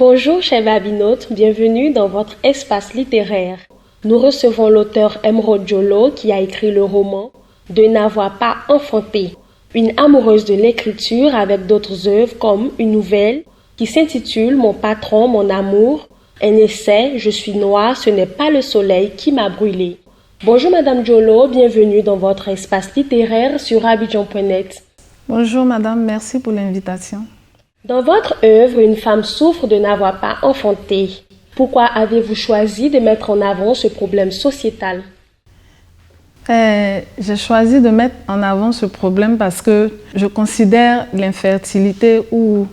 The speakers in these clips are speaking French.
Bonjour chers Babinotes, bienvenue dans votre espace littéraire. Nous recevons l'auteur Emeraude Diolo qui a écrit le roman « De n'avoir pas enfanté », une amoureuse de l'écriture avec d'autres œuvres comme une nouvelle qui s'intitule « Mon patron, mon amour », un essai « Je suis noire, ce n'est pas le soleil qui m'a brûlé ». Bonjour Madame Diolo, bienvenue dans votre espace littéraire sur Abidjan.net. Bonjour Madame, merci pour l'invitation. Dans votre œuvre, une femme souffre de n'avoir pas enfanté. Pourquoi avez-vous choisi de mettre en avant ce problème sociétal? J'ai choisi de mettre en avant ce problème parce que je considère l'infertilité ou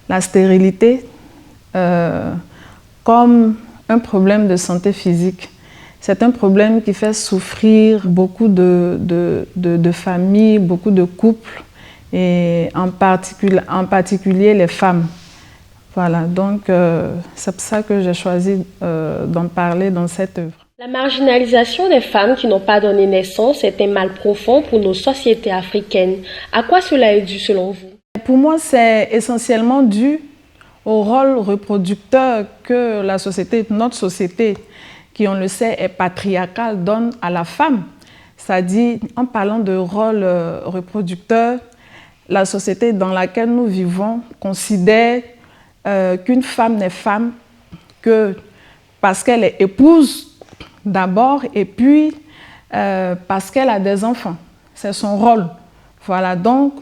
la stérilité comme un problème de santé physique. C'est un problème qui fait souffrir beaucoup de familles, beaucoup de couples, et en particulier les femmes. Voilà, donc c'est pour ça que j'ai choisi d'en parler dans cette œuvre. La marginalisation des femmes qui n'ont pas donné naissance est un mal profond pour nos sociétés africaines. À quoi cela est dû selon vous? Pour moi, c'est essentiellement dû au rôle reproducteur que la société, notre société, qui on le sait est patriarcale, donne à la femme. C'est-à-dire, en parlant de rôle reproducteur, la société dans laquelle nous vivons considère qu'une femme n'est femme que parce qu'elle est épouse d'abord et puis parce qu'elle a des enfants. C'est son rôle. Voilà, donc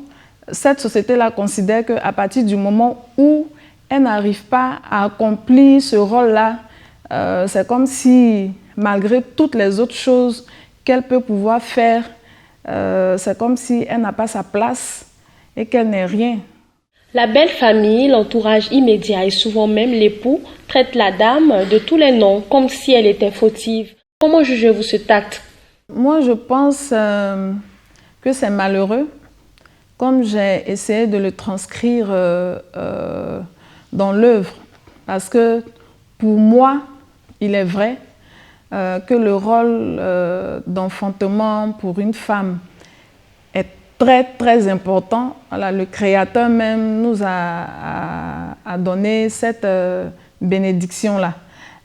cette société-là considère qu'à partir du moment où elle n'arrive pas à accomplir ce rôle-là, c'est comme si, malgré toutes les autres choses qu'elle peut pouvoir faire, c'est comme si elle n'a pas sa place et qu'elle n'est rien. La belle famille, l'entourage immédiat et souvent même l'époux traitent la dame de tous les noms, comme si elle était fautive. Comment jugez-vous ce acte? Moi, je pense que c'est malheureux, comme j'ai essayé de le transcrire dans l'œuvre. Parce que pour moi, il est vrai que le rôle d'enfantement pour une femme est très, très important. Voilà, le Créateur même nous a donné cette bénédiction-là.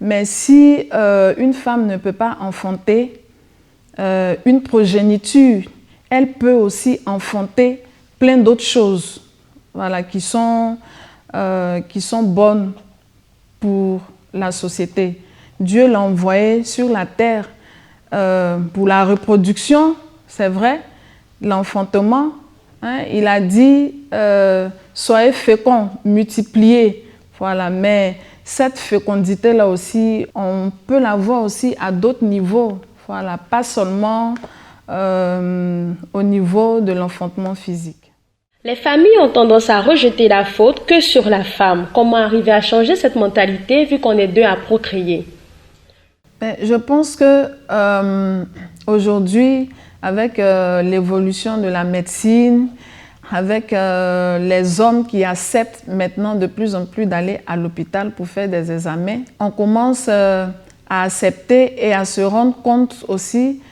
Mais si une femme ne peut pas enfanter une progéniture, elle peut aussi enfanter plein d'autres choses, voilà, qui sont bonnes pour la société. Dieu l'a envoyé sur la terre pour la reproduction, c'est vrai, l'enfantement. Hein, il a dit soyez féconds, multipliez. Voilà, mais cette fécondité-là aussi, on peut la voir aussi à d'autres niveaux. Voilà, pas seulement au niveau de l'enfantement physique. Les familles ont tendance à rejeter la faute que sur la femme. Comment arriver à changer cette mentalité vu qu'on est deux à procréer? Je pense que aujourd'hui, avec l'évolution de la médecine, avec les hommes qui acceptent maintenant de plus en plus d'aller à l'hôpital pour faire des examens, on commence à accepter et à se rendre compte aussi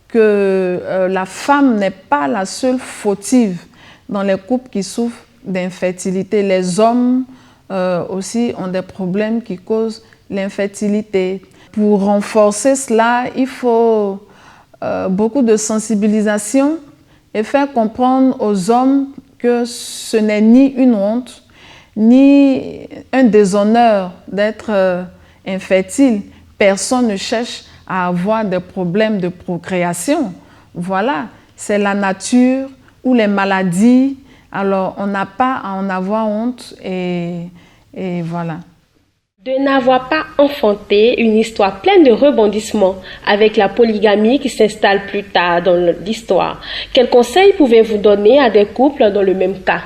que la femme n'est pas la seule fautive dans les couples qui souffrent d'infertilité. Les hommes aussi ont des problèmes qui causent l'infertilité. Pour renforcer cela, il faut beaucoup de sensibilisation et faire comprendre aux hommes que ce n'est ni une honte, ni un déshonneur d'être infertile. Personne ne cherche à avoir des problèmes de procréation. Voilà, c'est la nature ou les maladies. Alors, on n'a pas à en avoir honte et voilà. De n'avoir pas enfanté, une histoire pleine de rebondissements avec la polygamie qui s'installe plus tard dans l'histoire. Quels conseils pouvez-vous donner à des couples dans le même cas?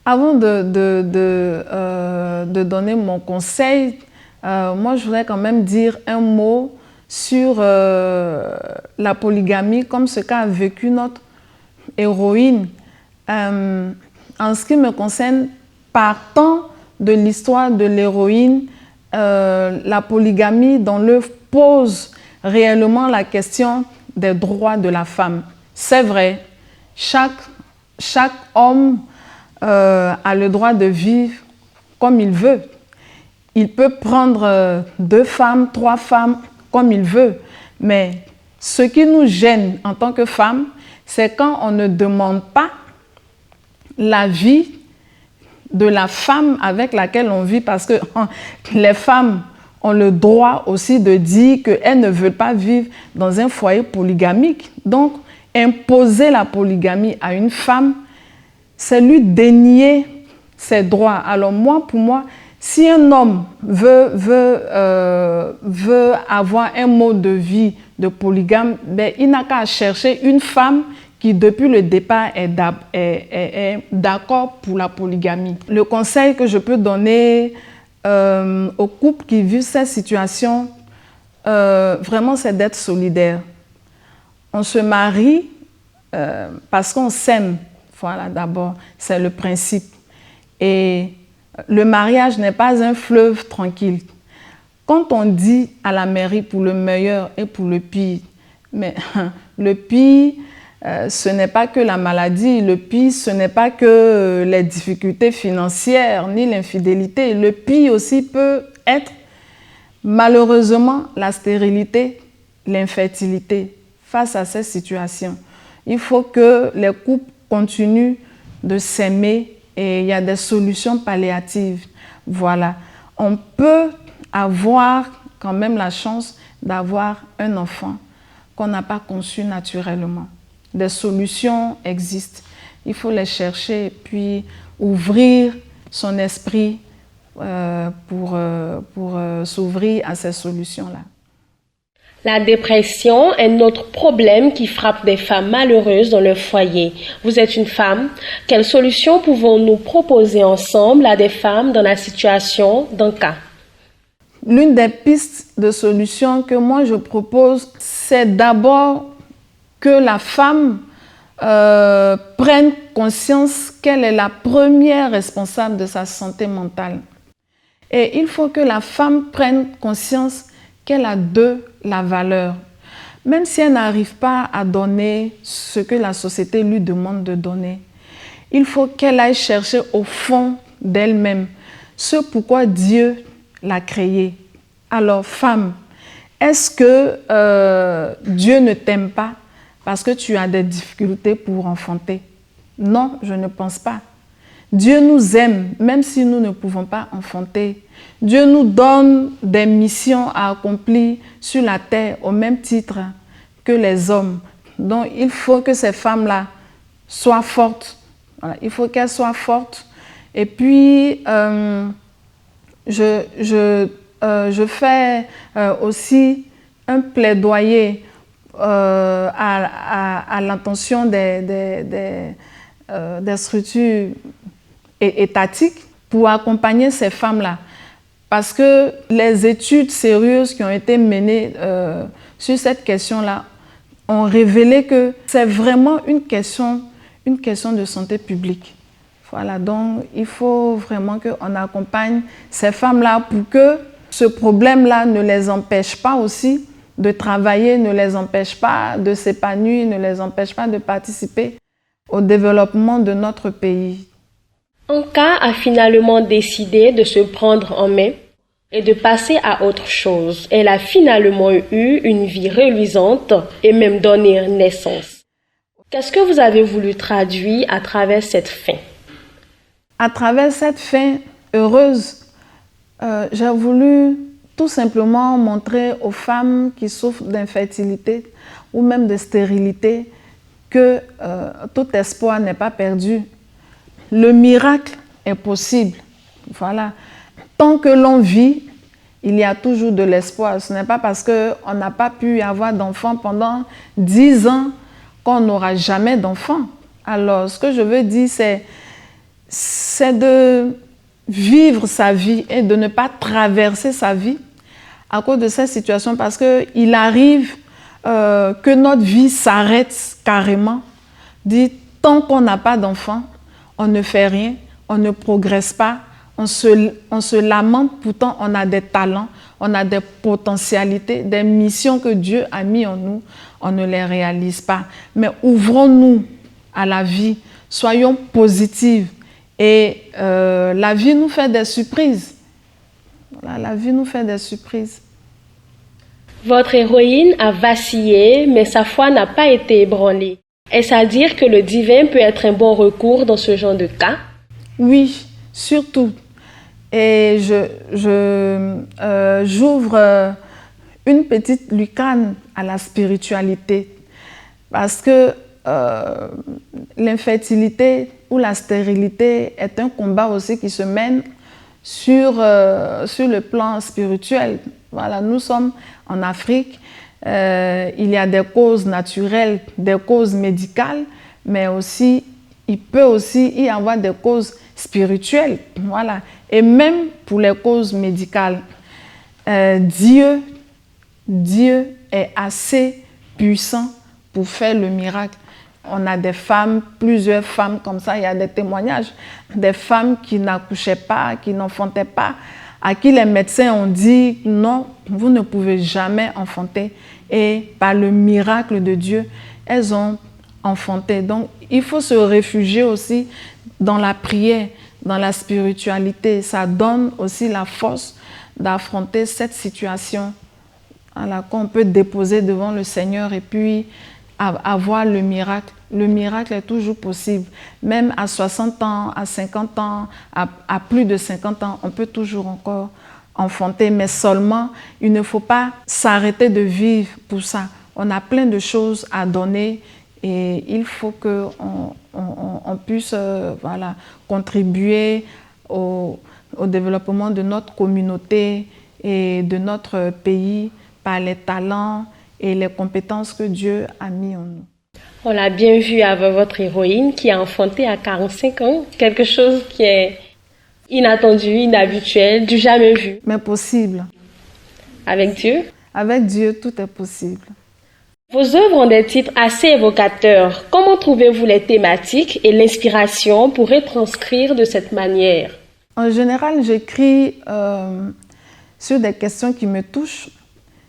Avant de donner mon conseil, moi je voudrais quand même dire un mot sur la polygamie comme ce qu'a vécu notre héroïne. En ce qui me concerne, partant de l'histoire de l'héroïne, la polygamie dans l'œuvre pose réellement la question des droits de la femme. C'est vrai, chaque chaque homme a le droit de vivre comme il veut. Il peut prendre 2 femmes, 3 femmes, comme il veut. Mais ce qui nous gêne en tant que femmes, c'est quand on ne demande pas l'avis de la femme avec laquelle on vit, parce que les femmes ont le droit aussi de dire qu'elles ne veulent pas vivre dans un foyer polygamique. Donc, imposer la polygamie à une femme, c'est lui dénier ses droits. Alors moi, pour moi, si un homme veut avoir un mode de vie de polygame, ben, il n'a qu'à chercher une femme qui, depuis le départ, est d'accord pour la polygamie. Le conseil que je peux donner aux couples qui vivent cette situation, vraiment, c'est d'être solidaire. On se marie parce qu'on s'aime. Voilà, d'abord, c'est le principe. Et le mariage n'est pas un fleuve tranquille. Quand on dit à la mairie pour le meilleur et pour le pire, mais le pire, ce n'est pas que la maladie, le pire, ce n'est pas que les difficultés financières ni l'infidélité. Le pire aussi peut être, malheureusement, la stérilité, l'infertilité. Face à ces situations, il faut que les couples continuent de s'aimer et il y a des solutions palliatives. Voilà. On peut avoir quand même la chance d'avoir un enfant qu'on n'a pas conçu naturellement. Des solutions existent. Il faut les chercher et puis ouvrir son esprit pour s'ouvrir à ces solutions-là. La dépression est un autre problème qui frappe des femmes malheureuses dans leur foyer. Vous êtes une femme. Quelles solutions pouvons-nous proposer ensemble à des femmes dans la situation d'un cas? L'une des pistes de solution que moi je propose, c'est d'abord que la femme prenne conscience qu'elle est la première responsable de sa santé mentale. Et il faut que la femme prenne conscience qu'elle a de la valeur. Même si elle n'arrive pas à donner ce que la société lui demande de donner, il faut qu'elle aille chercher au fond d'elle-même ce pourquoi Dieu l'a créée. Alors, femme, est-ce que Dieu ne t'aime pas parce que tu as des difficultés pour enfanter? Non, je ne pense pas. Dieu nous aime, même si nous ne pouvons pas enfanter. Dieu nous donne des missions à accomplir sur la terre au même titre que les hommes. Donc, il faut que ces femmes-là soient fortes. Voilà, il faut qu'elles soient fortes. Et puis, je fais aussi un plaidoyer à l'attention des structures étatiques pour accompagner ces femmes-là. Parce que les études sérieuses qui ont été menées sur cette question-là ont révélé que c'est vraiment une question de santé publique. Voilà, donc il faut vraiment qu'on accompagne ces femmes-là pour que ce problème-là ne les empêche pas aussi de travailler, ne les empêche pas de s'épanouir, ne les empêche pas de participer au développement de notre pays. Anka a finalement décidé de se prendre en main et de passer à autre chose. Elle a finalement eu une vie reluisante et même donné naissance. Qu'est-ce que vous avez voulu traduire à travers cette fin? À travers cette fin heureuse, j'ai voulu tout simplement montrer aux femmes qui souffrent d'infertilité ou même de stérilité que tout espoir n'est pas perdu. Le miracle est possible. Voilà. Tant que l'on vit, il y a toujours de l'espoir. Ce n'est pas parce qu'on n'a pas pu avoir d'enfants pendant 10 ans qu'on n'aura jamais d'enfants. Alors, ce que je veux dire, c'est de vivre sa vie et de ne pas traverser sa vie à cause de cette situation, parce qu'il arrive que notre vie s'arrête carrément. Dit, tant qu'on n'a pas d'enfants, on ne fait rien, on ne progresse pas, on se lamente, pourtant on a des talents, on a des potentialités, des missions que Dieu a mis en nous, on ne les réalise pas. Mais ouvrons-nous à la vie, soyons positives. Et la vie nous fait des surprises. Voilà, la vie nous fait des surprises. Votre héroïne a vacillé, mais sa foi n'a pas été ébranlée. Est-ce à dire que le divin peut être un bon recours dans ce genre de cas? Oui, surtout. Et j'ouvre une petite lucarne à la spiritualité. Parce que l'infertilité ou la stérilité est un combat aussi qui se mène sur le plan spirituel. Voilà, nous sommes en Afrique. Il y a des causes naturelles, des causes médicales, mais aussi, il peut aussi y avoir des causes spirituelles. Voilà. Et même pour les causes médicales, Dieu est assez puissant pour faire le miracle. On a des femmes, plusieurs femmes comme ça, il y a des témoignages, des femmes qui n'accouchaient pas, qui n'enfantaient pas, à qui les médecins ont dit non, vous ne pouvez jamais enfanter. Et par le miracle de Dieu, elles ont enfanté. Donc, il faut se réfugier aussi dans la prière, dans la spiritualité. Ça donne aussi la force d'affronter cette situation qu'on peut déposer devant le Seigneur et puis avoir le miracle. Le miracle est toujours possible. Même à 60 ans, à 50 ans, à plus de 50 ans, on peut toujours encore enfanter. Mais seulement, il ne faut pas s'arrêter de vivre pour ça. On a plein de choses à donner et il faut qu'on puisse contribuer au développement de notre communauté et de notre pays par les talents et les compétences que Dieu a mis en nous. On l'a bien vu avec votre héroïne qui a enfanté à 45 ans, quelque chose qui est inattendu, inhabituel, du jamais vu. Mais possible. Avec Dieu? Avec Dieu, tout est possible. Vos œuvres ont des titres assez évocateurs. Comment trouvez-vous les thématiques et l'inspiration pour retranscrire de cette manière? En général, j'écris sur des questions qui me touchent.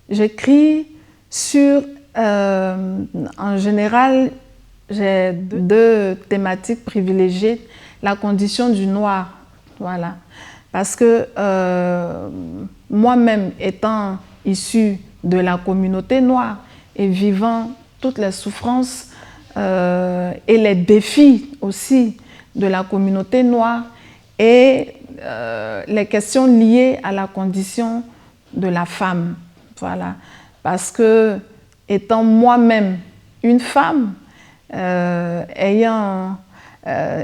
J'écris sur... en général, j'ai deux thématiques privilégiées. La condition du noir, voilà. Parce que moi-même, étant issue de la communauté noire et vivant toutes les souffrances et les défis aussi de la communauté noire et les questions liées à la condition de la femme, voilà. Parce que étant moi-même une femme, ayant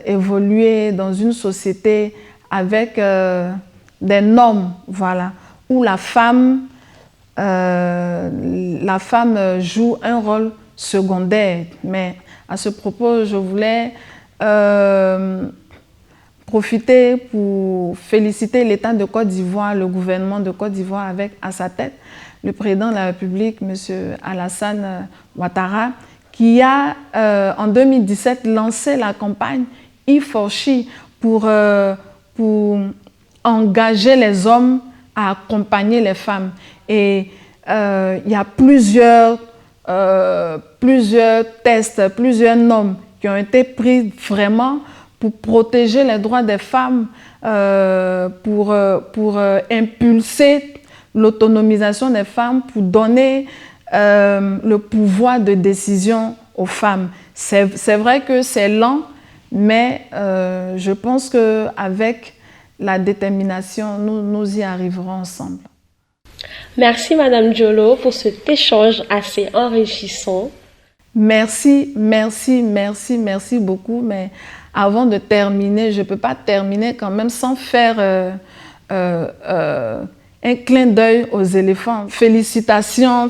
évolué dans une société avec des normes, voilà, où la femme joue un rôle secondaire. Mais à ce propos, je voulais profiter pour féliciter l'État de Côte d'Ivoire, le gouvernement de Côte d'Ivoire avec à sa tête le président de la République, M. Alassane Ouattara, qui a en 2017 lancé la campagne E4SHE pour engager les hommes à accompagner les femmes. Et il y a plusieurs tests, plusieurs normes qui ont été pris vraiment pour protéger les droits des femmes, pour impulser l'autonomisation des femmes, pour donner le pouvoir de décision aux femmes. C'est vrai que c'est lent, mais je pense qu'avec la détermination, nous y arriverons ensemble. Merci Madame Diolo pour cet échange assez enrichissant. Merci beaucoup. Mais avant de terminer, je ne peux pas terminer quand même sans faire un clin d'œil aux éléphants. Félicitations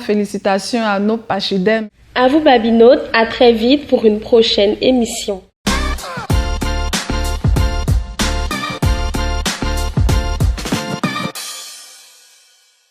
à nos Pachidem. À vous Babinote, à très vite pour une prochaine émission.